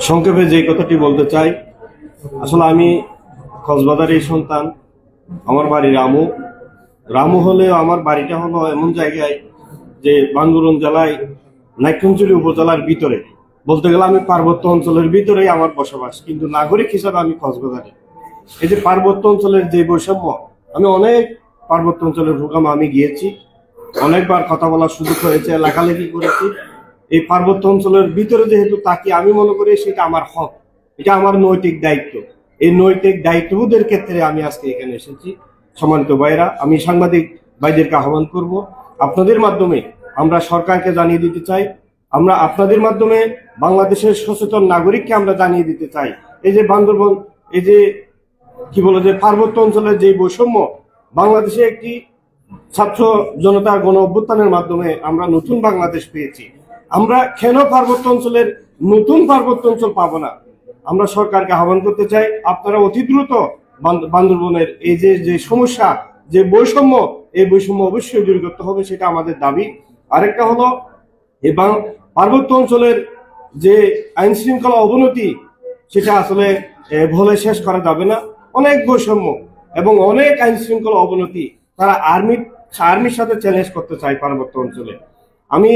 সংক্ষেপে যে কথাটি বলতে চাই, আসলে আমি কক্সবাজারের সন্তান। আমার বাড়ি রামু। রামু হলেও আমার বাড়িটা হলো এমন জায়গায় যে বান্দরবান জেলায় নাইক্ষ্যংছড়ি উপজেলার ভিতরে, বলতে গেলে আমি পার্বত্য অঞ্চলের ভিতরেই আমার বসবাস, কিন্তু নাগরিক হিসাবে আমি কক্সবাজারে। এই যে পার্বত্য অঞ্চলের যে বৈষম্য, আমি অনেক পার্বত্য অঞ্চলের প্রোগ্রাম আমি গিয়েছি, অনেকবার কথা বলার সুযোগ হয়েছে, লেখালেখি করেছি। এই পার্বত্য অঞ্চলের ভিতরে যেহেতু তাকে আমি মনে করি সেটা আমার হক, এটা আমার নৈতিক দায়িত্ব। এই নৈতিক দায়িত্ববোধের ক্ষেত্রে আমি আজকে এখানে এসেছি। সম্মানিত ভাইরা, আমি সাংবাদিক ভাইদেরকে আহ্বান করব, আপনাদের মাধ্যমে আমরা সরকারকে জানিয়ে দিতে চাই, আমরা আপনাদের মাধ্যমে বাংলাদেশের সচেতন নাগরিককে আমরা জানিয়ে দিতে চাই, এই যে বান্দরবান, এই যে কি বলে যে পার্বত্য অঞ্চলের যে বৈষম্য, বাংলাদেশে একটি ছাত্র জনতা গণ অভ্যুত্থানের মাধ্যমে আমরা নতুন বাংলাদেশ পেয়েছি। আমরা কেন পার্বত্য অঞ্চলের নতুন পার্বত্য অঞ্চল পাবো না? আমরা সরকারকে আহ্বান করতে চাই, আপনারা অতি দ্রুত বান্দরবনের এই যে সমস্যা, যে বৈষম্য, এই বৈষম্য অবশ্যই দূর করতে হবে, সেটা আমাদের দাবি। আরেকটা হলো, এবং পার্বত্য অঞ্চলের যে আইন শৃঙ্খলা অবনতি, সেটা আসলে বলে শেষ করা যাবে না। অনেক বৈষম্য এবং অনেক আইন শৃঙ্খলা অবনতি তারা আর্মির সাথে চ্যালেঞ্জ করতে চায় পার্বত্য অঞ্চলে। আমি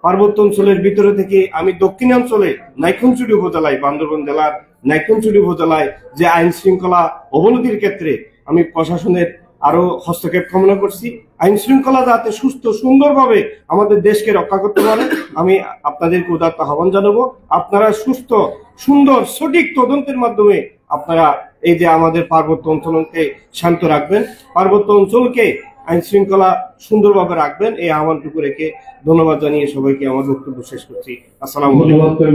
পার্বত্য অঞ্চলের ভিতরে থেকে আমি দক্ষিণাঞ্চলে নাইক্ষ্যংছড়ি উপজেলায়, বান্দরবান জেলার নাইক্ষ্যংছড়ি উপজেলায় যে আইন শৃঙ্খলা অবনতির ক্ষেত্রে আমি প্রশাসনের আরো হস্তক্ষেপ কামনা করছি। আইন শৃঙ্খলা যাতে সুস্থ সুন্দরভাবে আমাদের দেশকে রক্ষা করতে পারে, আমি আপনাদেরকে উদাত্ত আহ্বান জানাবো। আপনারা সুস্থ সুন্দর সঠিক তদন্তের মাধ্যমে আপনারা এই যে আমাদের পার্বত্য অঞ্চলকে শান্ত রাখবেন, পার্বত্য অঞ্চলকে আইন শৃঙ্খলা সুন্দরভাবে রাখবেন, এই আহ্বানটুকু রেখে ধন্যবাদ জানিয়ে সবাইকে আমার বক্তব্য শেষ করছি। আসসালামু আলাইকুম।